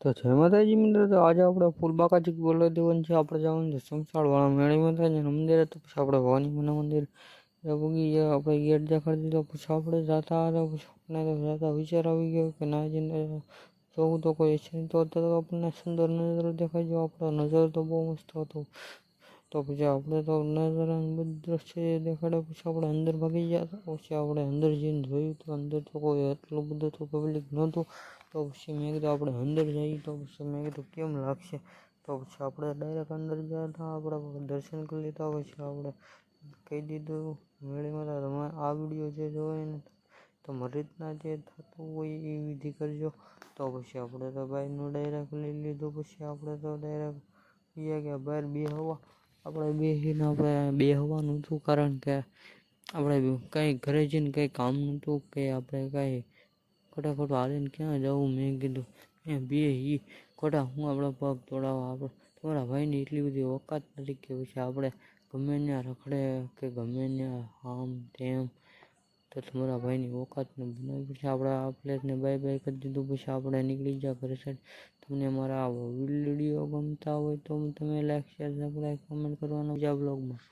તો જય માતાજી મિત્રો. તો આજે આપણે ફૂલબાકાજી બોલવા દેવાનું છે. આપણે જવાનું છે સમસાળવાળા મેળી માતાજીના મંદિરે. તો પછી આપણે ભવાની મના મંદિર પૂગી ગયા. આપણે ગેટ દેખાડી દીધો. પછી આપણે જતા હતા. પછી આપણે તો જતા વિચાર આવી ગયો કે ના જઈને જોવું તો કોઈ છે નહીં. તો અત્યારે આપણને સુંદર નજારો દેખાઈ ગયો. આપણો નજારો તો બહુ મસ્ત હતો. તો પછી આપણે તો નજારાનું બધું દ્રશ્ય દેખાડે. પછી આપણે અંદર ભાગી ગયા. પછી આપણે અંદર જઈને જોયું તો અંદર તો કોઈ એટલું બધું તો પબ્લિક નહોતું. તો પછી મેં કીધું આપણે અંદર જઈએ. તો પછી મેં કીધું કેમ લાગશે. તો પછી આપણે ડાયરેક્ટ અંદર ગયા હતા. આપણે દર્શન કરી લીધા. પછી આપણે કહી દીધું મેળીમાં તમે આ વિડીયો જે જોવે ને તમારી રીતના જે થતું હોય એ વિધિ કરજો. તો પછી આપણે તો બાઈકનું ડાયરેક્ટ લઈ લીધું. પછી આપણે તો ડાયરેક્ટ ગયા બહાર બે હવા. આપણે બેસીને આપણે બે હવાનું હતું. કારણ કે આપણે કંઈ ઘરે જઈને કંઈ કામ નહોતું કે આપણે કાંઈ ફટાફટ હાલીને ક્યાં જવું. મેં કીધું બે ખોટા હું આપણા પગ તોડાવવા. આપણે તમારા ભાઈની એટલી બધી ઓકાત નથી કે પછી આપણે ગમે ત્યાં રખડે કે ગમે ત્યાં આમ તેમ. તો તમારા ભાઈની ઓકાત ને બનાવી. પછી આપણે આ પ્લેટને બાય બાય કરી દીધું. પછી આપણે નીકળી ગયા ઘરે સાઈડ. તમને મારા વિડીયો ગમતા હોય તો તમે લાઈક શેર સબસ્ક્રાઈબ કમેન્ટ કરવાનું બીજા બ્લોગમાં.